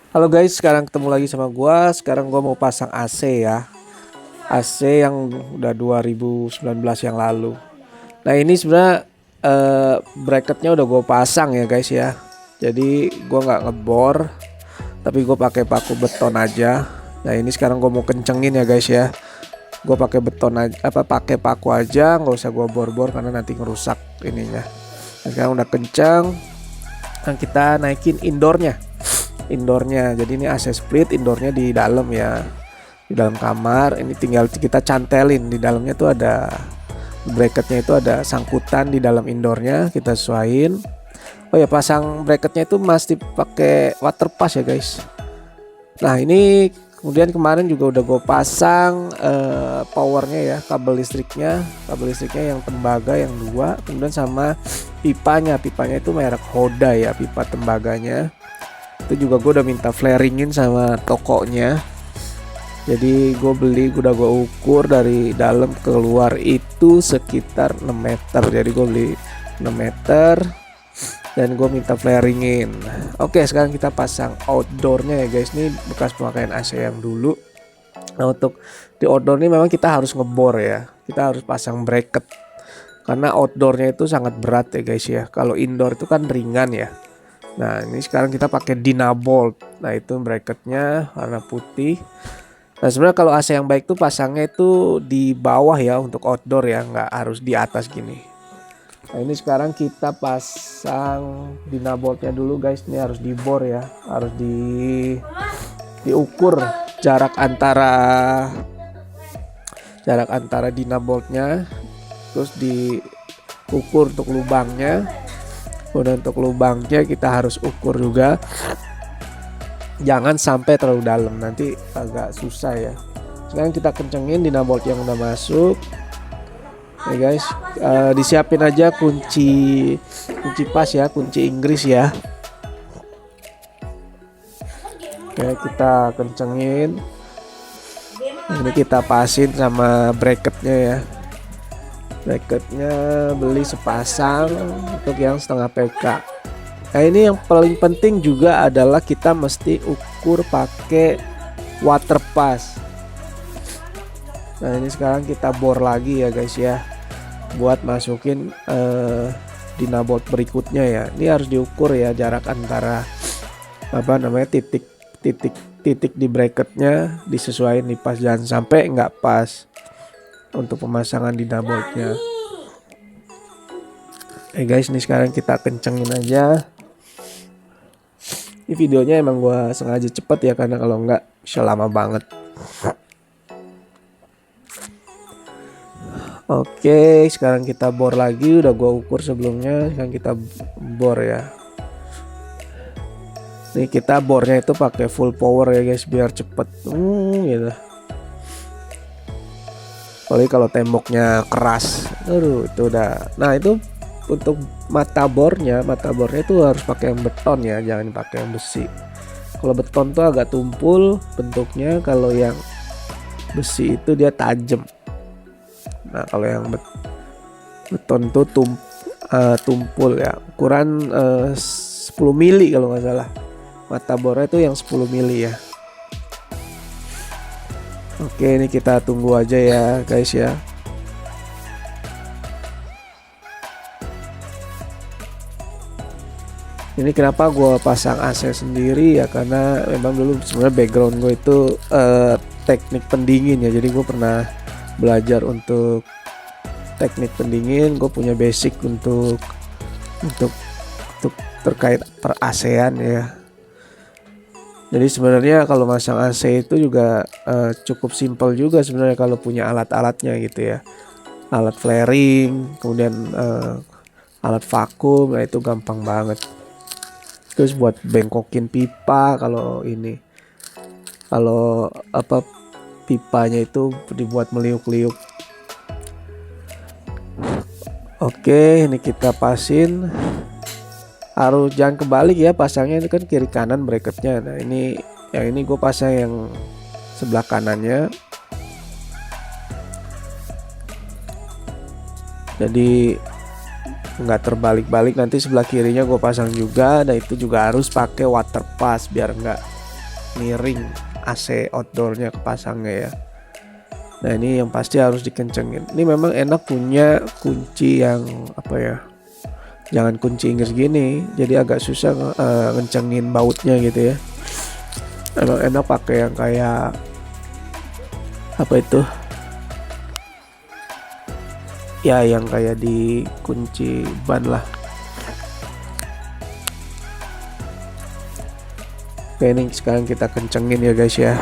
Halo guys, sekarang ketemu lagi sama gua. Sekarang gua mau pasang AC ya. AC yang udah 2019 yang lalu. Nah, ini sebenarnya bracketnya udah gua pasang ya guys ya. Jadi gua nggak ngebor, tapi gua pakai paku beton aja. Nah, ini sekarang gua mau kencengin ya guys ya. Gua pakai beton aja, pakai paku aja, nggak usah gua bor-bor karena nanti ngerusak ininya. Nah, sekarang udah kenceng. Nah, kita naikin indoornya. Jadi ini AC split, indoornya di dalam ya, di dalam kamar. Ini tinggal kita cantelin, di dalamnya tuh ada bracketnya, itu ada sangkutan di dalam indoornya, kita sesuaiin. Oh ya, pasang bracketnya itu mesti pakai water pass ya guys. Nah, ini kemudian kemarin juga udah gue pasang powernya ya, kabel listriknya yang tembaga yang dua, kemudian sama pipanya itu merek Hoda ya, pipa tembaganya. Itu juga gue udah minta flaringin sama tokonya. Jadi udah gue ukur dari dalam keluar itu sekitar 6 meter. Jadi gue beli 6 meter dan gue minta flaringin. Oke, sekarang kita pasang outdoornya ya guys. Ini bekas pemakaian AC yang dulu. Nah, untuk di outdoor ini memang kita harus ngebor ya. Kita harus pasang bracket karena outdoornya itu sangat berat ya guys ya. Kalau indoor itu kan ringan ya. Nah, ini sekarang kita pakai Dynabolt. Nah, itu bracketnya warna putih. Nah, sebenarnya kalau AC yang baik tuh pasangnya itu di bawah ya untuk outdoor ya, nggak harus di atas gini. Nah, ini sekarang kita pasang Dynaboltnya dulu guys. Ini harus dibor ya, harus diukur jarak antara Dynaboltnya, terus diukur untuk lubangnya. Kemudian untuk lubangnya kita harus ukur juga, jangan sampai terlalu dalam, nanti agak susah ya. Sekarang kita kencengin Dynabolt yang udah masuk ya guys. Disiapin aja kunci pas ya, kunci Inggris ya. Oke, kita kencengin. Ini kita pasin sama bracketnya ya. Bracketnya beli sepasang untuk yang setengah PK. Nah, ini yang paling penting juga adalah kita mesti ukur pakai water pass. Nah, ini sekarang kita bor lagi ya guys ya, buat masukin Dynabolt berikutnya ya. Ini harus diukur ya jarak antara titik di bracketnya, disesuaikan di pas, jangan sampai nggak pas untuk pemasangan Dynaboltnya. Guys, ini sekarang kita kencengin aja. Ini videonya emang gua sengaja cepet ya, karena kalau nggak bisa lama banget. Oke, sekarang kita bor lagi. Udah gua ukur sebelumnya, sekarang kita bor ya. Nih, kita bornya itu pakai full power ya guys, biar cepet gitu. Apalagi kalau temboknya keras, itu udah. Nah, itu untuk mata bornya itu harus pakai yang beton ya, jangan pakai yang besi. Kalau beton tuh agak tumpul bentuknya, kalau yang besi itu dia tajam. Nah, kalau yang beton tuh tumpul ya, ukuran 10 mili kalau nggak salah. Mata bornya itu yang 10 mili ya. Oke, ini kita tunggu aja ya guys ya. Ini kenapa gue pasang AC sendiri ya, karena memang dulu sebenarnya background gue itu teknik pendingin ya. Jadi gue pernah belajar untuk teknik pendingin. Gue punya basic untuk terkait per AC-an ya. Jadi sebenarnya kalau masang AC itu juga cukup simpel juga sebenarnya kalau punya alat-alatnya gitu ya. Alat flaring, kemudian alat vakum, nah itu gampang banget. Terus buat bengkokin pipa, kalau pipanya itu dibuat meliuk-liuk. Oke, ini kita pasin. Harus jangan kebalik ya pasangnya, ini kan kiri kanan bracketnya. Nah, ini gue pasang yang sebelah kanannya, jadi nggak terbalik-balik. Nanti sebelah kirinya gue pasang juga. Nah, itu juga harus pakai water pass biar nggak miring AC outdoornya kepasangnya ya. Nah ini yang pasti harus dikencengin. Ini memang enak punya kunci yang apa ya, jangan kunci Inggris gini, jadi agak susah ngencengin bautnya gitu ya. Emang enak pakai yang kayak apa itu ya, yang kayak di kunci ban lah. Oke, ini sekarang kita kencengin ya guys ya.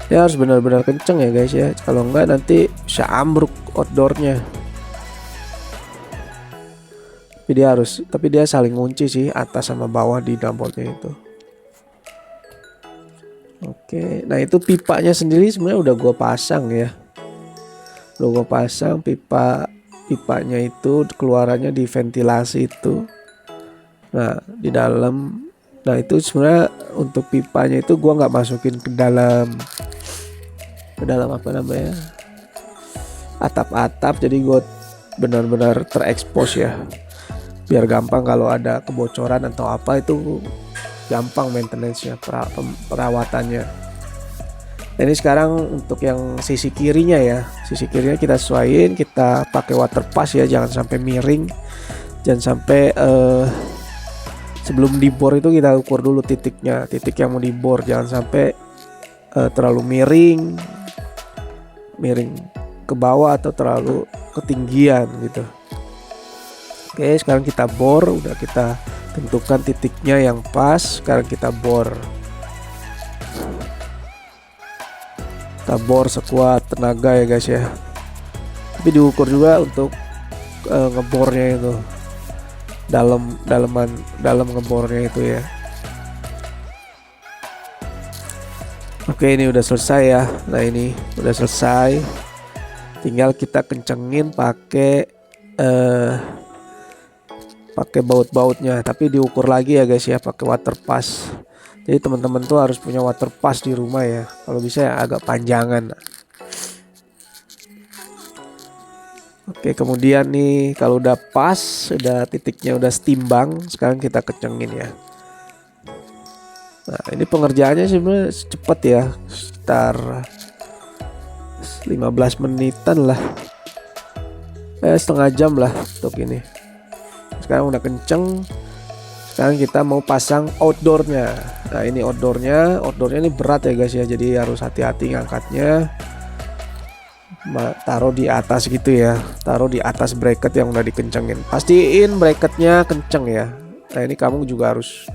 Ya harus benar-benar kenceng ya guys ya, kalau enggak nanti bisa ambruk outdoornya. Tapi dia saling kunci sih, atas sama bawah di knalpotnya itu. Oke, nah itu pipanya sendiri sebenarnya udah gue pasang ya. Udah gue pasang pipanya itu keluarannya di ventilasi itu. Nah di dalam, nah itu sebenarnya untuk pipanya itu gue nggak masukin ke dalam apa namanya, atap-atap, jadi gue benar-benar terekspos ya, biar gampang kalau ada kebocoran atau apa itu gampang maintenance-nya, perawatannya. Nah, ini sekarang untuk yang sisi kirinya ya, sisi kirinya kita sesuaiin, kita pakai water pass ya, jangan sampai miring, jangan sampai sebelum dibor itu kita ukur dulu titik yang mau dibor, jangan sampai terlalu miring ke bawah atau terlalu ketinggian gitu. Oke, sekarang kita bor, udah kita tentukan titiknya yang pas. Sekarang kita bor sekuat tenaga ya guys ya, tapi diukur juga untuk ngebornya itu, dalam ngebornya itu ya. Oke, ini udah selesai ya. Nah ini udah selesai, tinggal kita kencengin pakai baut-bautnya, tapi diukur lagi ya guys ya, pakai water pass. Jadi teman-teman tuh harus punya water pass di rumah ya, kalau bisa ya agak panjangan. Oke, kemudian nih kalau udah pas, udah titiknya udah setimbang, sekarang kita kencengin ya. Nah ini pengerjaannya sebenarnya cepet ya, sekitar 15 menitan lah, setengah jam lah untuk ini. Sekarang udah kenceng, sekarang kita mau pasang outdoornya. Nah ini outdoornya ini berat ya guys ya, jadi harus hati-hati ngangkatnya. Taruh di atas gitu ya, taruh di atas bracket yang udah dikencengin, pastiin bracketnya kenceng ya. Nah ini kamu juga harus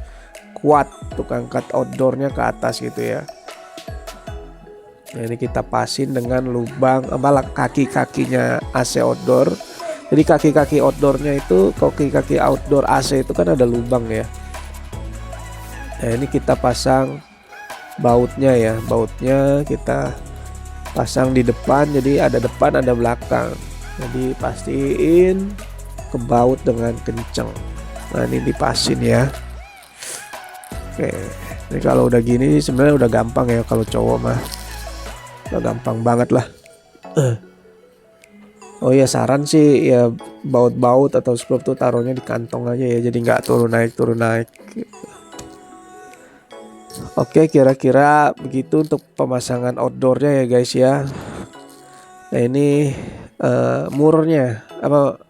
kuat untuk angkat outdoornya ke atas gitu ya. Nah ini kita pasin dengan lubang kaki-kakinya AC outdoor. Jadi kaki-kaki outdoornya itu, kaki-kaki outdoor AC itu kan ada lubang ya. Nah ini kita pasang bautnya ya, bautnya kita pasang di depan, jadi ada depan ada belakang, jadi pastiin ke baut dengan kenceng. Nah ini dipasin ya. Oke, ini kalau udah gini sebenarnya udah gampang ya, kalau cowok mah udah gampang banget lah. Oh ya, saran sih ya, baut-baut atau skrup tuh taruhnya di kantong aja ya, jadi nggak turun naik Oke, kira-kira begitu untuk pemasangan outdoornya ya guys ya. Nah ini murnya apa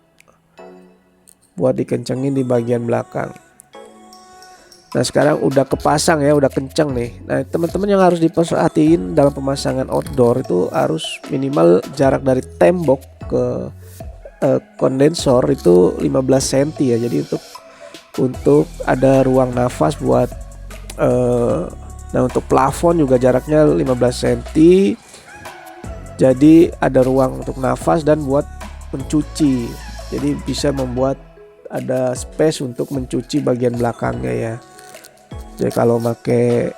buat dikencengin di bagian belakang. Nah sekarang udah kepasang ya, udah kenceng nih. Nah teman-teman yang harus diperhatiin dalam pemasangan outdoor itu harus minimal jarak dari tembok ke kondensor itu 15 cm ya. Jadi untuk ada ruang nafas buat nah untuk plafon juga jaraknya 15 cm. Jadi ada ruang untuk nafas dan buat mencuci. Jadi bisa membuat ada space untuk mencuci bagian belakangnya ya. Jadi kalau pakai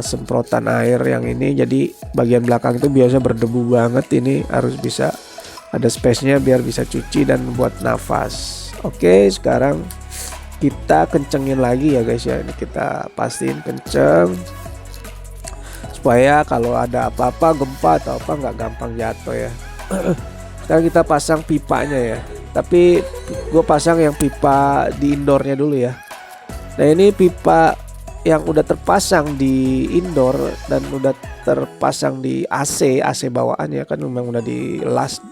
semprotan air yang ini, jadi bagian belakang itu biasa berdebu banget, ini harus bisa ada space-nya biar bisa cuci dan buat nafas. Oke, sekarang kita kencengin lagi ya guys ya. Ini kita pastiin kenceng supaya kalau ada apa-apa, gempa atau apa, nggak gampang jatuh ya. Sekarang kita pasang pipanya ya, tapi gue pasang yang pipa di indoornya dulu ya. Nah ini pipa yang udah terpasang di indoor dan udah terpasang di AC bawaan ya kan, memang udah di las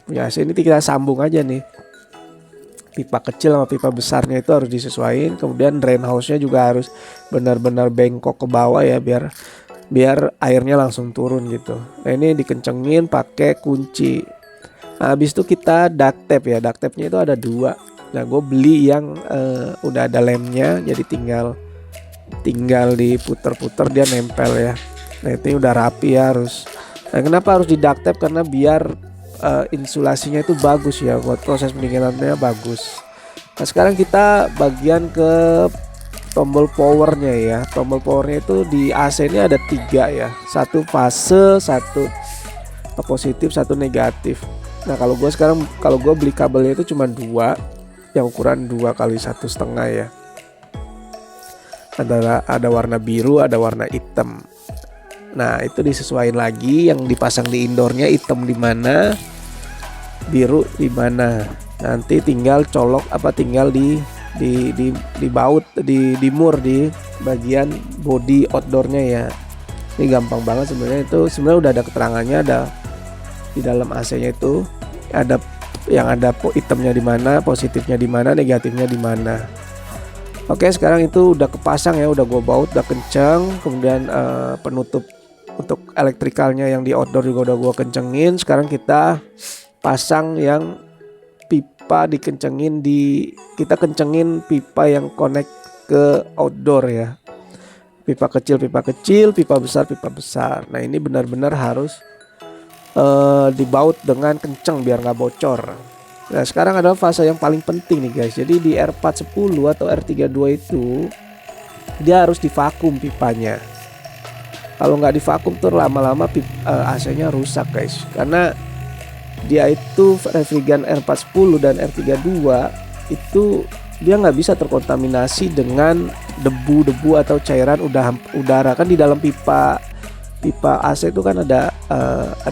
punya AC. Ini kita sambung aja nih, pipa kecil sama pipa besarnya itu harus disesuaikan. Kemudian drain house-nya juga harus benar-benar bengkok ke bawah ya, biar airnya langsung turun gitu. Nah ini dikencengin pakai kunci. Nah, habis itu kita duct tape ya. Duct tape-nya itu ada 2. Nah gue beli yang udah ada lemnya, jadi tinggal diputer-puter dia nempel ya. Nah itu udah rapi ya harus. Nah kenapa harus di duct tape? Karena biar insulasinya itu bagus ya, buat proses pendinginannya bagus. Nah sekarang kita bagian ke tombol powernya ya. Tombol powernya itu di AC ini ada 3 ya, 1 fase, 1 positif, 1 negatif. Nah kalau gue beli kabelnya itu cuma 2 yang ukuran 2 kali 1,5 ya. Ada warna biru, ada warna hitam. Nah itu disesuaikan lagi, yang dipasang di indoornya hitam di mana, biru di mana. Nanti tinggal tinggal dibaut, di mur di bagian body outdoornya ya. Ini gampang banget sebenarnya, itu sebenarnya udah ada keterangannya, ada di dalam AC-nya itu ada yang ada hitamnya di mana, positifnya di mana, negatifnya di mana. Oke sekarang itu udah kepasang ya, udah gue baut, udah kenceng. Kemudian penutup untuk elektrikalnya yang di outdoor juga udah gue kencengin. Sekarang kita pasang yang pipa, kita kencengin pipa yang connect ke outdoor ya. Pipa kecil, pipa besar. Nah ini benar-benar harus dibaut dengan kenceng biar nggak bocor. Nah sekarang adalah fase yang paling penting nih guys. Jadi di R410 atau R32 itu dia harus divakum pipanya. Kalau nggak divakum tuh lama-lama AC-nya rusak guys. Karena dia itu refrigeran R410 dan R32 itu dia nggak bisa terkontaminasi dengan debu-debu atau cairan udara. Kan di dalam pipa AC itu kan ada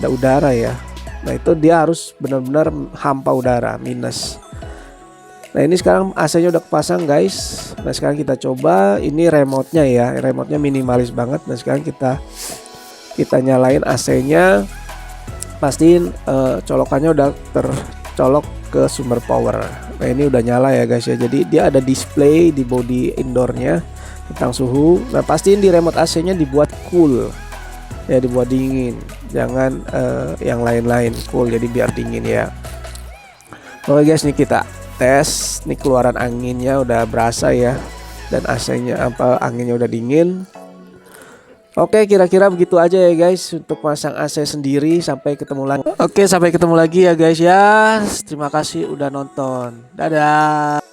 udara ya. Nah itu dia harus benar-benar hampa udara, minus. Nah ini sekarang AC-nya udah kepasang guys. Nah sekarang kita coba, ini remote-nya ya, remote-nya minimalis banget. Nah sekarang kita nyalain AC-nya, pastiin colokannya udah tercolok ke sumber power. Nah ini udah nyala ya guys ya. Jadi dia ada display di body indoornya tentang suhu. Nah pastiin di remote AC-nya dibuat cool ya, dibuat dingin, jangan yang lain-lain, cool, jadi biar dingin ya. Oke guys, nih kita tes, nih keluaran anginnya udah berasa ya, dan AC-nya anginnya udah dingin. Oke kira-kira begitu aja ya guys untuk pasang AC sendiri. Sampai ketemu lagi. Oke sampai ketemu lagi ya guys ya. Terima kasih udah nonton, dadah.